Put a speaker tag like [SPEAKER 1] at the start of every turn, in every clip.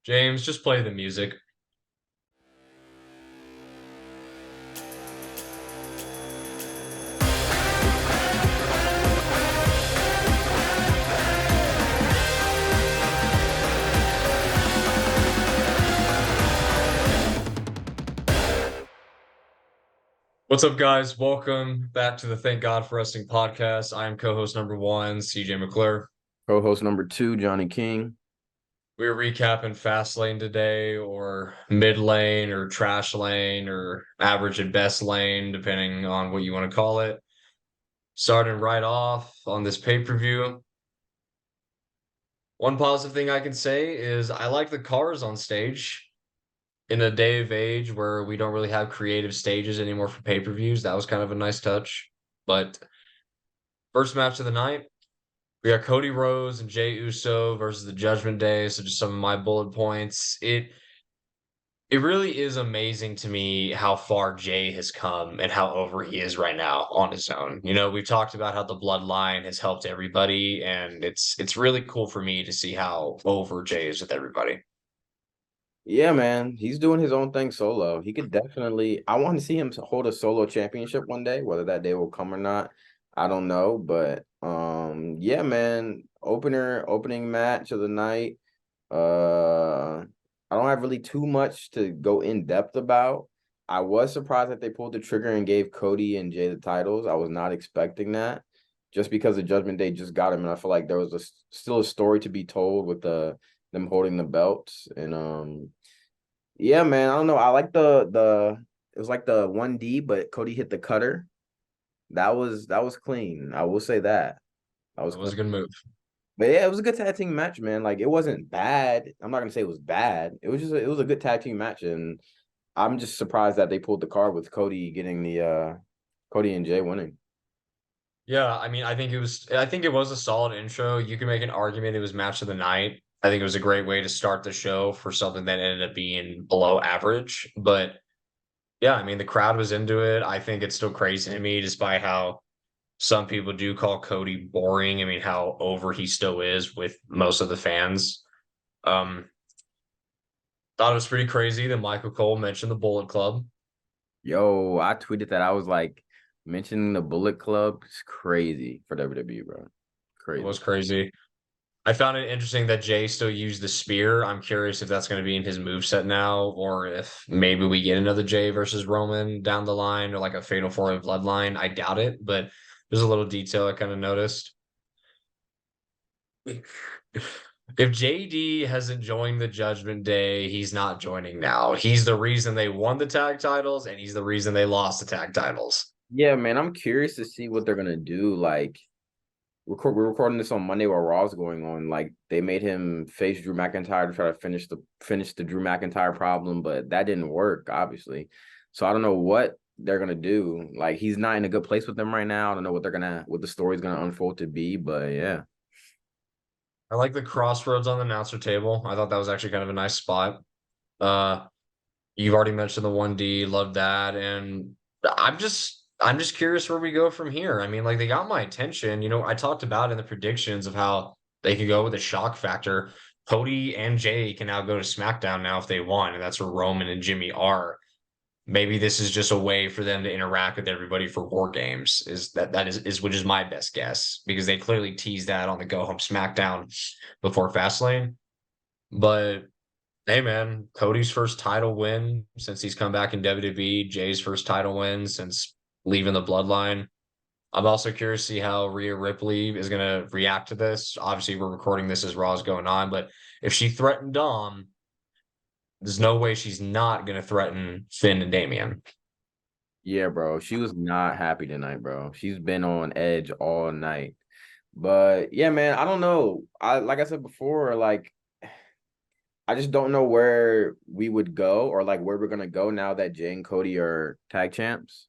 [SPEAKER 1] James, just play the music. What's up, guys? Welcome back to the Thank God for Wrestling podcast. I am co-host number one, CJ McClure.
[SPEAKER 2] Co-host number two, Johnny King.
[SPEAKER 1] We're recapping FASTLANE today, or mid lane, or trash lane, or average and best lane, depending on what you want to call it. Starting right off on this pay-per-view. One positive thing I can say is I like the cars on stage. In a day of age where we don't really have creative stages anymore for pay-per-views, that was kind of a nice touch. But first match of the night, we got Cody Rhodes and Jey Uso versus the Judgment Day. So just some of my bullet points. It really is amazing to me how far Jey has come and how over he is right now on his own. You know, we've talked about how the bloodline has helped everybody, and it's really cool for me to see how over Jey is with everybody.
[SPEAKER 2] Yeah, man, he's doing his own thing solo. He could definitely. I want to see him hold a solo championship one day. Whether that day will come or not, I don't know. But yeah, man, opening match of the night. I don't have really too much to go in depth about. I was surprised that they pulled the trigger and gave Cody and Jay the titles. I was not expecting that, just because the Judgment Day just got him, and I feel like there was still a story to be told with them holding the belts. And yeah, man, I don't know. I like the it was like the 1D, but Cody hit the cutter. That was clean. I will say that. That was
[SPEAKER 1] That was
[SPEAKER 2] clean.
[SPEAKER 1] a good move.
[SPEAKER 2] But yeah, it was a good tag team match, man. Like, it wasn't bad. I'm not gonna say it was bad. It was a good tag team match, and I'm just surprised that they pulled the card with Cody getting the Cody and Jay winning.
[SPEAKER 1] Yeah, I mean, I think it was a solid intro. You can make an argument it was match of the night. I think it was a great way to start the show for something that ended up being below average. But yeah, I mean, the crowd was into it. I think it's still crazy to me, despite how some people do call Cody boring. I mean, how over he still is with most of the fans. Um, Thought it was pretty crazy that Michael Cole mentioned the Bullet Club.
[SPEAKER 2] Yo, I tweeted that. I was like, mentioning the Bullet Club is crazy for WWE, bro.
[SPEAKER 1] It
[SPEAKER 2] Crazy.
[SPEAKER 1] was crazy. I found it interesting that Jay still used the spear. I'm curious if that's going to be in his moveset now, or if maybe we get another Jay versus Roman down the line, or like a Fatal 4-Way Bloodline. I doubt it, but there's a little detail I kind of noticed. If JD hasn't joined the Judgment Day, he's not joining now. He's the reason they won the tag titles, and he's the reason they lost the tag titles.
[SPEAKER 2] Yeah, man, I'm curious to see what they're gonna do. Like, we're recording this on Monday while Raw's going on. Like, they made him face Drew McIntyre to try to finish the Drew McIntyre problem, but that didn't work, obviously. So I don't know what they're gonna do. Like, he's not in a good place with them right now. I don't know what the story's gonna unfold to be, but yeah.
[SPEAKER 1] I like the crossroads on the announcer table. I thought that was actually kind of a nice spot. Uh, you've already mentioned the 1D, love that, and I'm just curious where we go from here. I mean, like they got my attention. You know, I talked about in the predictions of how they could go with a shock factor. Cody and Jay can now go to SmackDown now if they want, and that's where Roman and Jimmy are. Maybe this is just a way for them to interact with everybody for War Games. Is which is my best guess because they clearly teased that on the Go Home SmackDown before Fastlane. But hey, man, Cody's first title win since he's come back in WWE. Jay's first title win since leaving the Bloodline. I'm also curious to see how Rhea Ripley is going to react to this. Obviously, we're recording this as Raw's going on, but if she threatened Dom, there's no way she's not going to threaten Finn and Damian.
[SPEAKER 2] Yeah, bro. She was not happy tonight, bro. She's been on edge all night. But yeah, man, I don't know. Like I said before, like, I just don't know where we would go, or like where we're gonna go now that Jay and Cody are tag champs.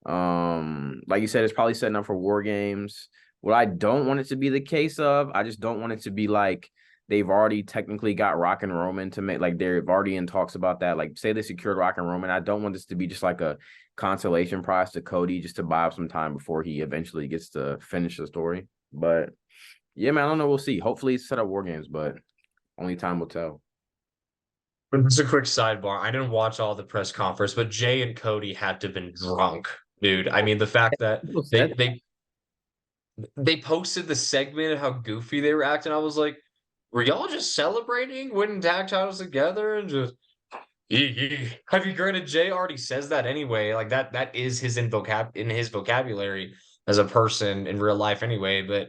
[SPEAKER 2] Like you said, it's probably setting up for War Games. What I don't want it to be the case of, I just don't want it to be like they've already technically got Rock and Roman to make, like, they're already in talks about that. Like, say they secured Rock and Roman. I don't want this to be just like a consolation prize to Cody just to buy up some time before he eventually gets to finish the story. But yeah, man, I don't know. We'll see. Hopefully it's set up War Games, but only time will tell.
[SPEAKER 1] Just a quick sidebar. I didn't watch all the press conference, but Jay and Cody had to have been drunk, dude. I mean, the fact that
[SPEAKER 2] People
[SPEAKER 1] they
[SPEAKER 2] said,
[SPEAKER 1] they they posted the segment of how goofy they were acting. I was like, were y'all just celebrating winning tag titles together and just have you granted Jay already says that anyway? Like that is his in his vocabulary as a person in real life anyway, but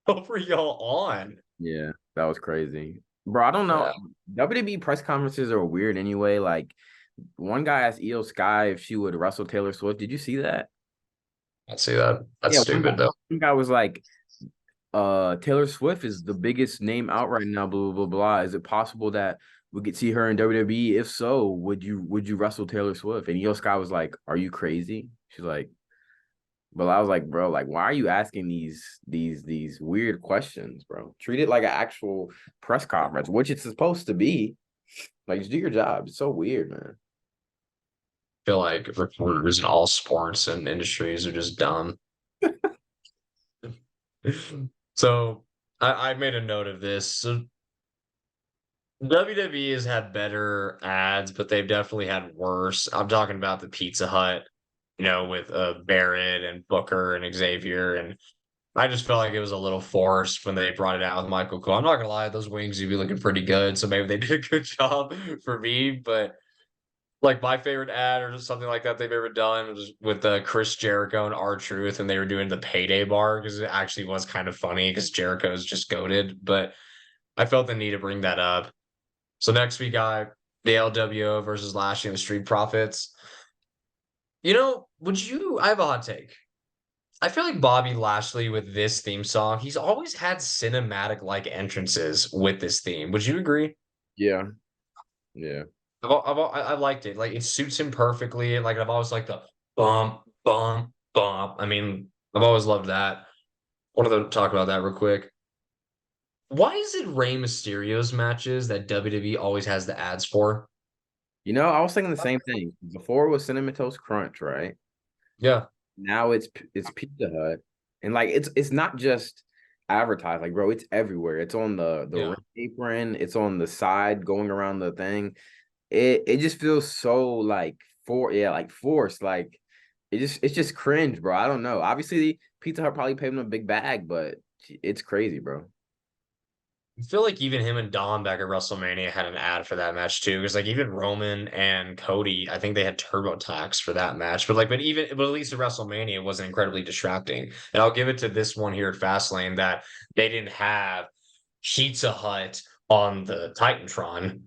[SPEAKER 1] what were y'all on?
[SPEAKER 2] yeah, that was crazy, bro. I don't know.
[SPEAKER 1] Yeah,
[SPEAKER 2] WWE press conferences are weird anyway. Like one guy asked Io Sky if she would wrestle Taylor Swift. Did you see that?
[SPEAKER 1] I'd say that. That's
[SPEAKER 2] Yeah,
[SPEAKER 1] stupid though.
[SPEAKER 2] one guy was like, Taylor Swift is the biggest name out right now, blah blah blah blah. Is it possible that we could see her in WWE? If so, would you wrestle Taylor Swift? And Io Sky was like, "Are you crazy?" She's like, but I was like, bro, like, why are you asking these weird questions, bro? Treat it like an actual press conference, which it's supposed to be. Like, just do your job. It's so weird, man.
[SPEAKER 1] Feel like reporters in all sports and industries are just dumb. So I made a note of this. So WWE has had better ads, but they've definitely had worse. I'm talking about the Pizza Hut, with Barrett and Booker and Xavier, and I just felt like it was a little forced when they brought it out with Michael Cole. I'm not gonna lie, those wings would be looking pretty good, so maybe they did a good job for me. But like my favorite ad or just something like that they've ever done was with Chris Jericho and R-Truth, and they were doing the payday bar because it actually was kind of funny because Jericho is just goaded. But I felt the need to bring that up. So next we got the LWO versus Lashley and the Street Profits. I have a hot take. I feel like Bobby Lashley with this theme song, he's always had cinematic like entrances with this theme. Would you agree?
[SPEAKER 2] Yeah, yeah.
[SPEAKER 1] I liked it. Like it suits him perfectly. Like I've always liked the bump, bump, bump. I mean, I've always loved that. Wanted to talk about that real quick. Why is it Rey Mysterio's matches that WWE always has the ads for?
[SPEAKER 2] I was thinking the same thing. Before it was Cinnamon Toast Crunch, right?
[SPEAKER 1] Yeah,
[SPEAKER 2] Now it's Pizza Hut, and like it's not just advertised. Like, bro, it's everywhere. It's on the
[SPEAKER 1] yeah.
[SPEAKER 2] ring apron. It's on the side going around the thing. It just feels so like like forced. Like it's just cringe, bro. I don't know. Obviously, Pizza Hut probably paid him a big bag, but it's crazy, bro.
[SPEAKER 1] I feel like even him and Dom back at WrestleMania had an ad for that match too. Because like even Roman and Cody, I think they had TurboTax for that match. But at least at WrestleMania it wasn't incredibly distracting. And I'll give it to this one here at Fastlane that they didn't have Pizza Hut on the Titantron. I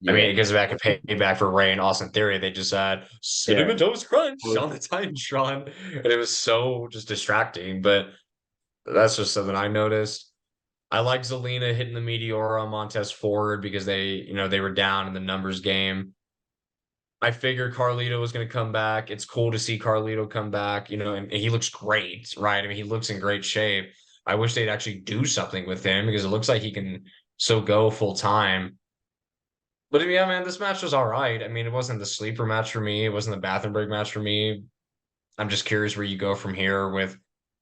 [SPEAKER 2] Yeah,
[SPEAKER 1] mean, it gives back a payback for Ray and Austin Theory. They just had
[SPEAKER 2] yeah.
[SPEAKER 1] Cinnamon Toast Crunch on the Titantron, and it was so just distracting. But that's just something I noticed. I like Zelina hitting the Meteor on Montez Ford because they were down in the numbers game. I figured Carlito was going to come back. It's cool to see Carlito come back, and he looks great, right? I mean, he looks in great shape. I wish they'd actually do something with him because it looks like he can so go full time. But yeah, man, this match was all right. I mean, it wasn't the sleeper match for me. It wasn't the bathroom break match for me. I'm just curious where you go from here with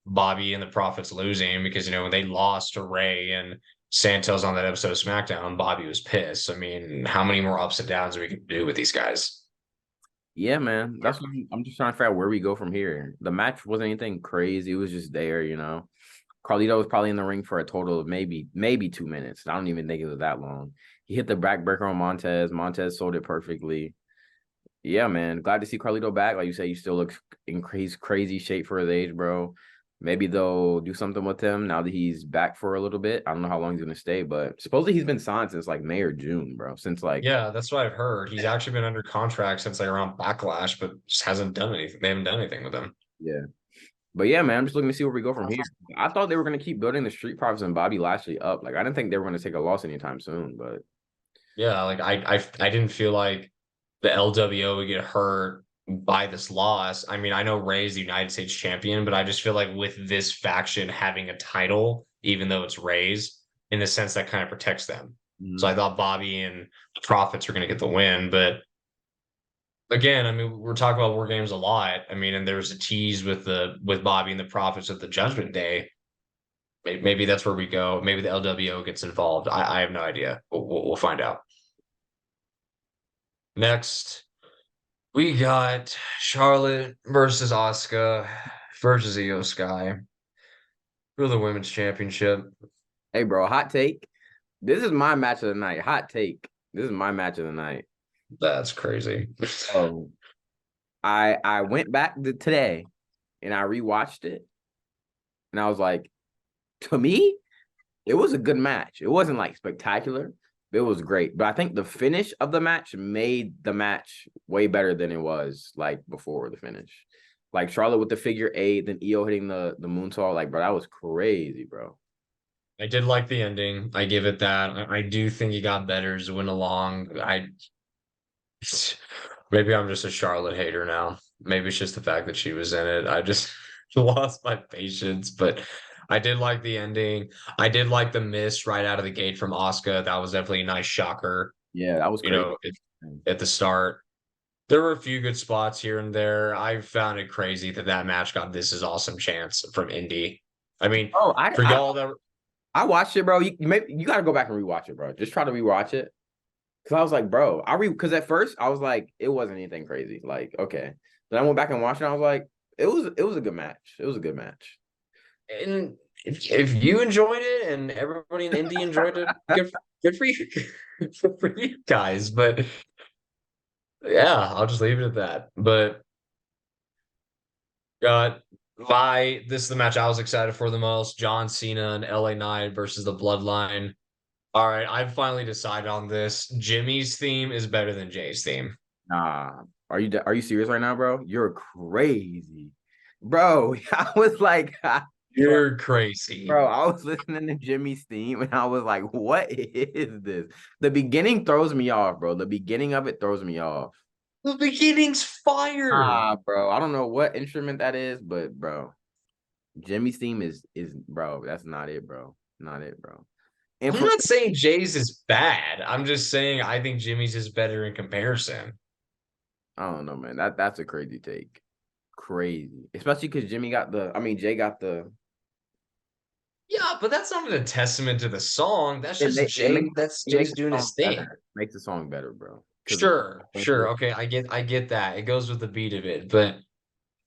[SPEAKER 1] Bobby and the Profits losing because when they lost to Ray and Santos on that episode of SmackDown, Bobby was pissed. I mean, how many more ups and downs we can do with these guys?
[SPEAKER 2] Yeah, man. That's what I'm just trying to figure out where we go from here. The match wasn't anything crazy. It was just there. Carlito was probably in the ring for a total of maybe 2 minutes. I don't even think it was that long. He hit the backbreaker on Montez. Montez sold it perfectly. Yeah, man. Glad to see Carlito back. Like you say, he still looks in crazy shape for his age, bro. Maybe they'll do something with him now that he's back for a little bit. I don't know how long he's gonna stay, but supposedly he's been signed since like May or June, bro. Since like
[SPEAKER 1] Yeah, that's what I've heard. He's actually been under contract since like around Backlash, but just hasn't done anything. They haven't done anything with him.
[SPEAKER 2] yeah. But yeah, man, I'm just looking to see where we go from here. I thought they were gonna keep building the Street Profits and Bobby Lashley up. Like I didn't think they were gonna take a loss anytime soon, but
[SPEAKER 1] Yeah, like I didn't feel like the LWO would get hurt by this loss. I mean, I know Ray's the United States champion, but I just feel like with this faction having a title, even though it's Ray's, in the sense that kind of protects them. So I
[SPEAKER 2] Mhm.
[SPEAKER 1] thought Bobby and the Profits were going to get the win, but again, I mean, we're talking about war games a lot. I mean, and there's a tease with Bobby and the Profits at the Judgment Day. Maybe that's where we go. Maybe the LWO gets involved. I have no idea. We'll find out. Next, we got Charlotte versus Asuka versus Io Sky for the women's championship.
[SPEAKER 2] Hey, bro, hot take. This is my match of the night. Hot take. This is my match of the night.
[SPEAKER 1] That's crazy.
[SPEAKER 2] Oh, I went back today and I rewatched it, and I was like, to me, it was a good match. It wasn't like spectacular. It was great. But I think the finish of the match made the match way better than it was like before the finish. Like Charlotte with the figure eight, then Io hitting the moonsault. Like, bro, that was crazy, bro.
[SPEAKER 1] I did like the ending. I give it that. I do think it got better as it went along. Maybe I'm just a Charlotte hater now. Maybe it's just the fact that she was in it. I just lost my patience, but I did like the ending. I did like the miss right out of the gate from Asuka. That was definitely a nice shocker,
[SPEAKER 2] Yeah, that was
[SPEAKER 1] you
[SPEAKER 2] crazy.
[SPEAKER 1] know, at the start. There were a few good spots here and there. I found it crazy that that match got This Is Awesome chance from Indy. I mean,
[SPEAKER 2] Oh,
[SPEAKER 1] for y'all that
[SPEAKER 2] I watched it, bro. You gotta go back and rewatch it, bro. Just try to rewatch it. Cause I was like, bro, because at first I was like, it wasn't anything crazy. Like, okay. Then I went back and watched it. And I was like, it was a good match. It was a good match.
[SPEAKER 1] and if you enjoyed it and everybody in Indy enjoyed it, good for you, good for you guys. But yeah, I'll just leave it at that. But uh, this is the match I was excited for the most: John Cena and LA Knight versus the Bloodline. All right, I've finally decided on this. Jimmy's theme is better than Jay's theme.
[SPEAKER 2] Nah, are you serious right now, bro? You're crazy, bro. I was like,
[SPEAKER 1] You're crazy.
[SPEAKER 2] bro, I was listening to Jimmy's theme and I was like, what is this? The beginning throws me off, bro. The beginning of it throws me off.
[SPEAKER 1] The beginning's fire.
[SPEAKER 2] Ah, bro. I don't know what instrument that is, but bro, Jimmy's theme is bro. That's not it, bro. Not it, bro. And
[SPEAKER 1] I'm
[SPEAKER 2] for
[SPEAKER 1] not saying Jay's is bad. I'm just saying I think Jimmy's is better in comparison.
[SPEAKER 2] I don't know, man. That's a crazy take. Crazy. Especially because Jay got the
[SPEAKER 1] Yeah, but that's not a testament to the song. That's just
[SPEAKER 2] it
[SPEAKER 1] Jay.
[SPEAKER 2] makes
[SPEAKER 1] That's
[SPEAKER 2] it makes
[SPEAKER 1] Jay's
[SPEAKER 2] the
[SPEAKER 1] doing his
[SPEAKER 2] song
[SPEAKER 1] thing.
[SPEAKER 2] better. Makes the song better, bro. Because
[SPEAKER 1] Sure, sure. Okay, I get that. It goes with the beat of it, but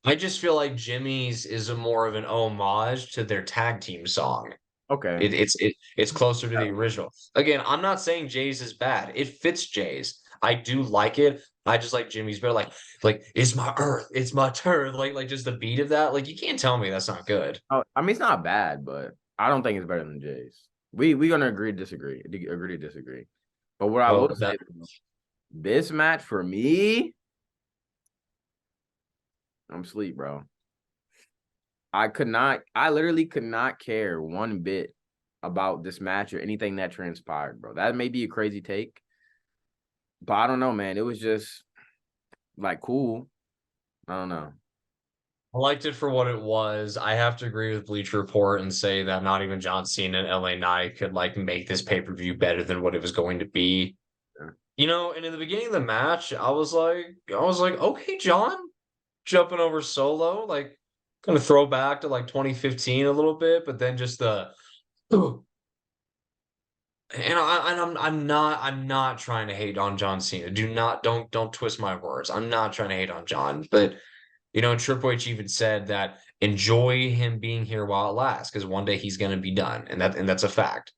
[SPEAKER 1] I just feel like Jimmy's is a more of an homage to their tag team song.
[SPEAKER 2] okay.
[SPEAKER 1] It's closer to the original. Again, I'm not saying Jay's is bad. It fits Jay's. I do like it. I just like Jimmy's better. Like it's my earth, it's my turn. Like just the beat of that. Like you can't tell me that's not good.
[SPEAKER 2] Oh, I mean it's not bad, but I don't think it's better than Jay's. We gonna agree to disagree. But what I
[SPEAKER 1] Oh,
[SPEAKER 2] will
[SPEAKER 1] but
[SPEAKER 2] say,
[SPEAKER 1] that
[SPEAKER 2] this match for me, I'm sleep, bro. I literally could not care one bit about this match or anything that transpired, bro. That may be a crazy take, but I don't know, man. It was just like cool. I don't know.
[SPEAKER 1] I liked it for what it was. I have to agree with Bleacher Report and say that not even John Cena and LA Knight could like make this pay-per-view better than what it was going to be.
[SPEAKER 2] Yeah.
[SPEAKER 1] And in the beginning of the match, I was like, okay, John jumping over Solo, like gonna throw back to like 2015 a little bit, but then just the I'm not trying to hate on John Cena. Don't twist my words. I'm not trying to hate on John, but Triple H even said that enjoy him being here while it lasts, because one day he's gonna be done, and that's a fact.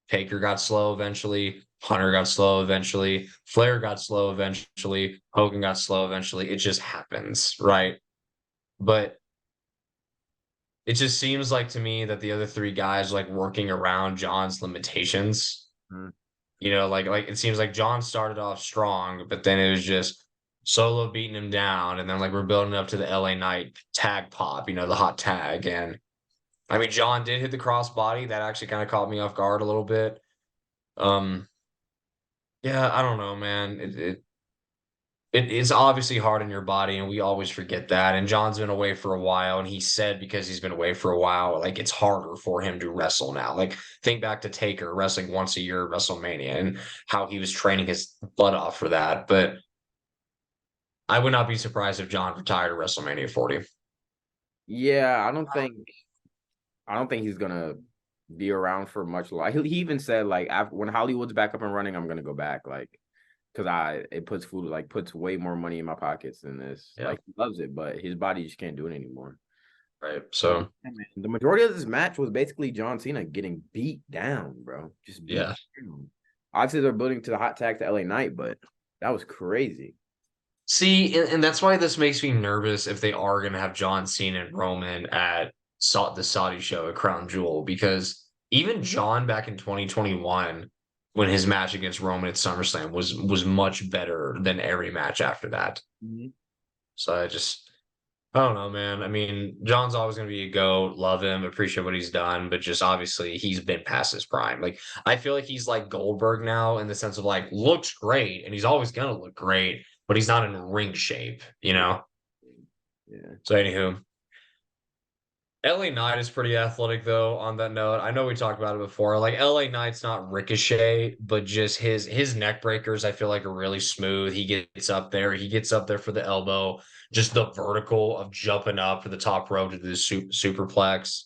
[SPEAKER 1] Taker got slow eventually. Hunter got slow eventually. Flair got slow eventually. Hogan got slow eventually. It just happens, right? But it just seems like to me that the other three guys are like working around John's limitations.
[SPEAKER 2] Mhm.
[SPEAKER 1] Like it seems like John started off strong, but then it was just Solo beating him down, and then like we're building up to the LA Knight tag pop, the hot tag. And I mean John did hit the crossbody. That actually kind of caught me off guard a little bit. Um, yeah, I don't know, man. It is obviously hard on your body, and we always forget that. And John's been away for a while, and he said because he's been away for a while, like it's harder for him to wrestle now. Like think back to Taker wrestling once a year at WrestleMania and how he was training his butt off for that. But I would not be surprised if John retired at WrestleMania 40.
[SPEAKER 2] Yeah, I don't think he's gonna be around for much longer. He even said like after when Hollywood's back up and running, I'm gonna go back. Like because it puts food like puts way more money in my pockets than this.
[SPEAKER 1] Yeah,
[SPEAKER 2] Like he loves it, but his body just can't do it anymore.
[SPEAKER 1] right.
[SPEAKER 2] But
[SPEAKER 1] So
[SPEAKER 2] yeah, man, the majority of this match was basically John Cena getting beat down, bro. Just beat
[SPEAKER 1] yeah.
[SPEAKER 2] down. Obviously, they're building to the hot tag to LA Knight, but that was crazy.
[SPEAKER 1] See, and that's why this makes me nervous if they are going to have John Cena and Roman at the Saudi show at Crown Jewel, because even John back in 2021, when his match against Roman at SummerSlam was much better than every match after that.
[SPEAKER 2] Mhm.
[SPEAKER 1] So I don't know, man. I mean, John's always going to be a GOAT. Love him, appreciate what he's done, but just obviously he's been past his prime. Like, I feel like he's like Goldberg now in the sense of like looks great and he's always going to look great, but he's not in ring shape, you
[SPEAKER 2] Yeah,
[SPEAKER 1] know?
[SPEAKER 2] yeah.
[SPEAKER 1] So, anywho, LA Knight is pretty athletic, though, on that note. I know we talked about it before. Like, LA Knight's not Ricochet, but just his neck breakers, I feel like, are really smooth. He gets up there. He gets up there for the elbow. Just the vertical of jumping up for the top rope to the superplex.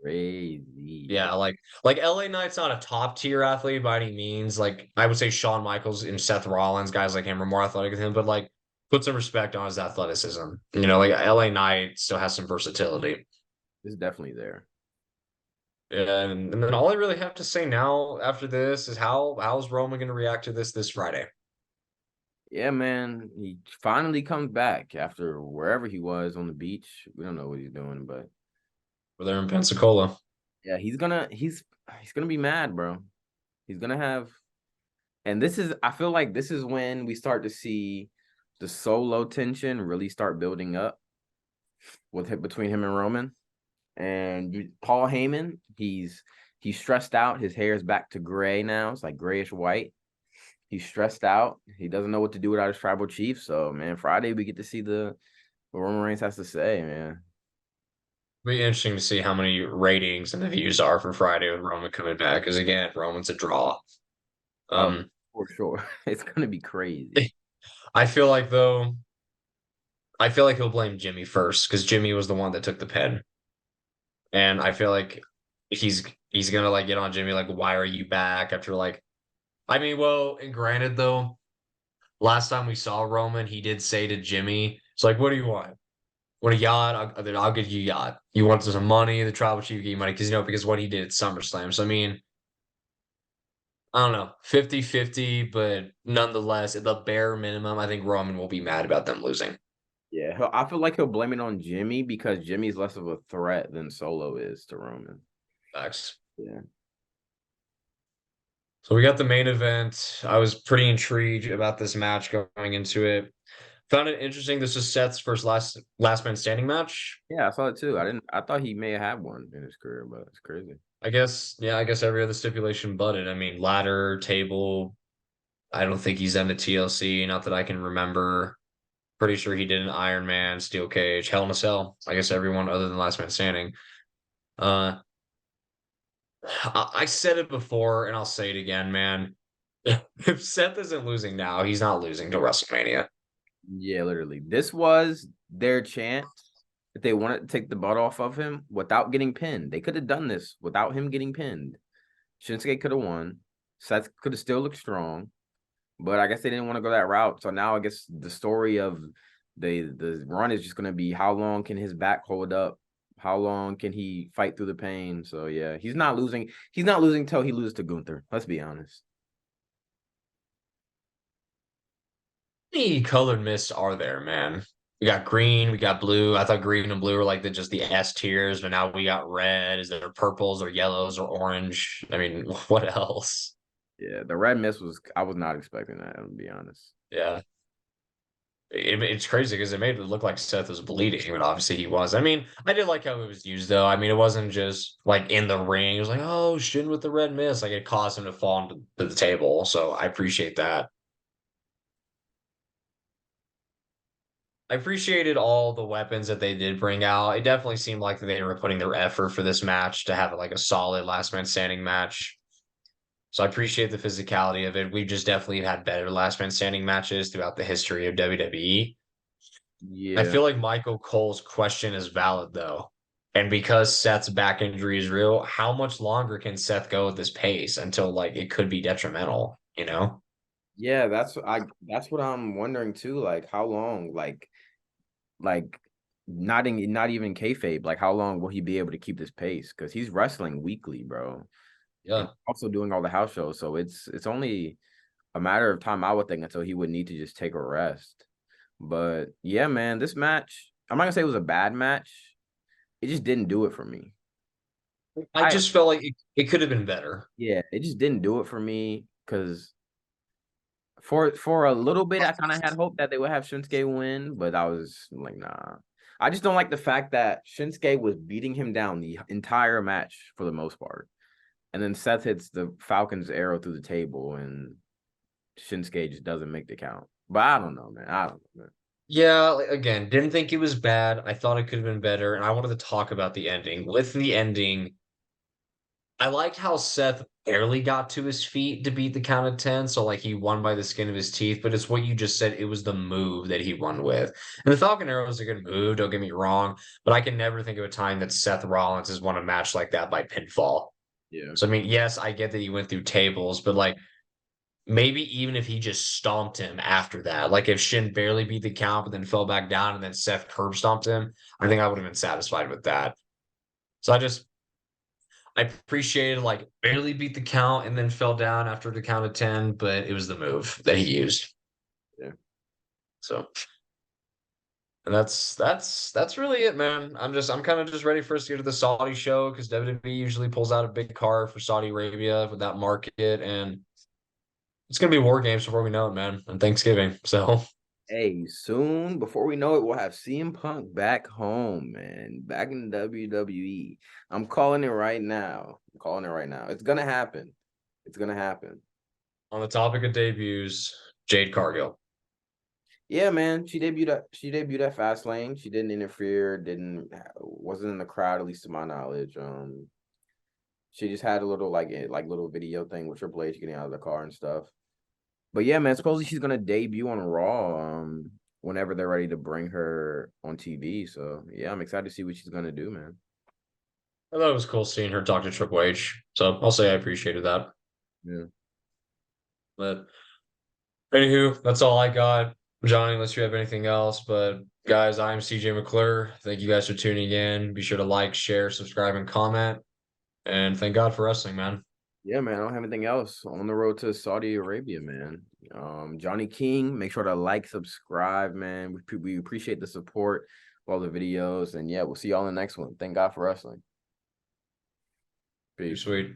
[SPEAKER 2] Crazy, bro.
[SPEAKER 1] Yeah, like LA Knight's not a top tier athlete by any means. Like I would say Shawn Michaels and Seth Rollins, guys like him are more athletic than him, but like put some respect on his athleticism. You know, like LA Knight still has some versatility.
[SPEAKER 2] It's definitely there.
[SPEAKER 1] And then all I really have to say now after this is how's Roman going to react to this Friday?
[SPEAKER 2] Yeah, man. He finally comes back after wherever he was on the beach. We don't know what he's doing, but
[SPEAKER 1] Where they're in Pensacola.
[SPEAKER 2] yeah, he's gonna be mad, bro. He's gonna have, and this is I feel like this is when we start to see the solo tension really start building up between him and Roman. And Paul Heyman, he's stressed out. His hair is back to gray now. It's like grayish white. He's stressed out. He doesn't know what to do without his tribal chief. So, man, Friday we get to see what Roman Reigns has to say, man.
[SPEAKER 1] Be interesting to see how many ratings and the views are for Friday with Roman coming back. Because again, Roman's a draw.
[SPEAKER 2] Oh,
[SPEAKER 1] Um,
[SPEAKER 2] for sure. It's gonna be crazy.
[SPEAKER 1] I feel like though, I feel like he'll blame Jimmy first because Jimmy was the one that took the pen, and I feel like he's gonna like get on Jimmy like, why are you back after like, I mean, well, and granted though, last time we saw Roman, he did say to Jimmy, it's like, what do you want? Want a yacht? I'll give you a yacht. You want some money? The tribal chief give you money because because what he did at SummerSlam. So I mean, I don't know, 50-50, but nonetheless, at the bare minimum, I think Roman will be mad about them losing.
[SPEAKER 2] Yeah, I feel like he'll blame it on Jimmy because Jimmy's less of a threat than Solo is to Roman.
[SPEAKER 1] Facts.
[SPEAKER 2] Yeah.
[SPEAKER 1] So we got the main event. I was pretty intrigued about this match going into it. Found it interesting. This is Seth's first last man standing match.
[SPEAKER 2] Yeah, I saw it too. I thought he may have had one in his career, but it's crazy.
[SPEAKER 1] I guess, yeah, I guess every other stipulation but it. I mean, ladder, table. I don't think he's done the TLC, not that I can remember. Pretty sure he did an Iron Man, Steel Cage, Hell in a Cell. I guess everyone other than Last Man Standing. Uh, I said it before and I'll say it again, man. If Seth isn't losing now, he's not losing to WrestleMania.
[SPEAKER 2] Yeah, literally. This was their chance if they wanted to take the butt off of him without getting pinned. They could have done this without him getting pinned. Shinsuke could have won. Seth could have still looked strong, but I guess they didn't want to go that route. So now I guess the story of the run is just going to be how long can his back hold up? How long can he fight through the pain? So yeah, he's not losing. He's not losing until he loses to Gunther. Let's be honest.
[SPEAKER 1] How many colored mists are there, man? We got green, we got blue. I thought green and blue were like just the S tiers, but now we got red. Is there purples or yellows or orange? I mean, what else?
[SPEAKER 2] Yeah, the red mist was. I was not expecting that. To be honest.
[SPEAKER 1] Yeah. It's crazy because it made it look like Seth was bleeding, but obviously he was. I mean, I did like how it was used though. I mean, it wasn't just like in the ring. It was like, oh, Shin with the red mist. Like it caused him to fall into the table. So I appreciate that. I appreciated all the weapons that they did bring out. It definitely seemed like they were putting their effort for this match to have like a solid last man standing match. So I appreciate the physicality of it. We've just definitely had better last man standing matches throughout the history of WWE. I
[SPEAKER 2] Yeah.
[SPEAKER 1] feel like Michael Cole's question is valid though. And because Seth's back injury is real, how much longer can Seth go at this pace until like it could be detrimental, you know?
[SPEAKER 2] Yeah, that's what I'm wondering too. Like how long, like not even kayfabe, like how long will he be able to keep this pace? Because he's wrestling weekly, bro. And
[SPEAKER 1] Yeah.
[SPEAKER 2] also doing all the house shows. So it's only a matter of time, I would think, until he would need to just take a rest. But yeah, man, this match, I'm not gonna say it was a bad match. It just didn't do it for me.
[SPEAKER 1] I
[SPEAKER 2] I
[SPEAKER 1] just felt like it could have been better.
[SPEAKER 2] Yeah, it just didn't do it for me because for a little bit I kind of had hope that they would have Shinsuke win, but I was like, nah. I just don't like the fact that Shinsuke was beating him down the entire match for the most part. And then Seth hits the Falcon's arrow through the table and Shinsuke just doesn't make the count. But I don't know, man. I don't know, man.
[SPEAKER 1] Yeah, like, again, didn't think it was bad. I thought it could have been better, and I wanted to talk about the ending. With the ending, I liked how Seth barely got to his feet to beat the count of 10. So, like, he won by the skin of his teeth, but it's what you just said. It was the move that he won with. And the Falcon Arrow is a good move, don't get me wrong, but I can never think of a time that Seth Rollins has won a match like that by pinfall.
[SPEAKER 2] Yeah.
[SPEAKER 1] So, I mean, yes, I get that he went through tables, but like, maybe even if he just stomped him after that, like if Shin barely beat the count, but then fell back down and then Seth curb stomped him, I think I would have been satisfied with that. So I appreciated like barely beat the count and then fell down after the count of 10, but it was the move that he used.
[SPEAKER 2] Yeah.
[SPEAKER 1] So and that's really it, man. I'm kind of just ready for us to get to the Saudi show because WWE usually pulls out a big card for Saudi Arabia with that market, and it's gonna be war games before we know it, man. And Thanksgiving. So
[SPEAKER 2] Hey, soon, before we know it, we'll have CM Punk back home, man. Back in WWE. I'm calling it right now. I'm calling it right now. It's gonna happen. It's gonna happen.
[SPEAKER 1] on the topic of debuts, Jade Cargill.
[SPEAKER 2] Yeah, man. She debuted at FASTLANE. She didn't interfere, didn't wasn't in the crowd, at least to my knowledge. She just had a little like little video thing with Triple H getting out of the car and stuff. But yeah, man, supposedly she's gonna debut on Raw whenever they're ready to bring her on TV. So yeah, I'm excited to see what she's gonna do, man.
[SPEAKER 1] I thought it was cool seeing her talk to Triple H. So I'll say I appreciated that.
[SPEAKER 2] Yeah.
[SPEAKER 1] But anywho, that's all I got. Johnny, unless you have anything else. But guys, I'm CJ McClure. Thank you guys for tuning in. Be sure to like, share, subscribe, and comment. And thank God for wrestling, man.
[SPEAKER 2] Yeah, man. I don't have anything else. On the road to Saudi Arabia, man. Johnny King, make sure to like, subscribe, man. We appreciate the support of all the videos. And yeah, we'll see y'all in the next one. Thank God for wrestling.
[SPEAKER 1] Too
[SPEAKER 2] Peace.
[SPEAKER 1] sweet.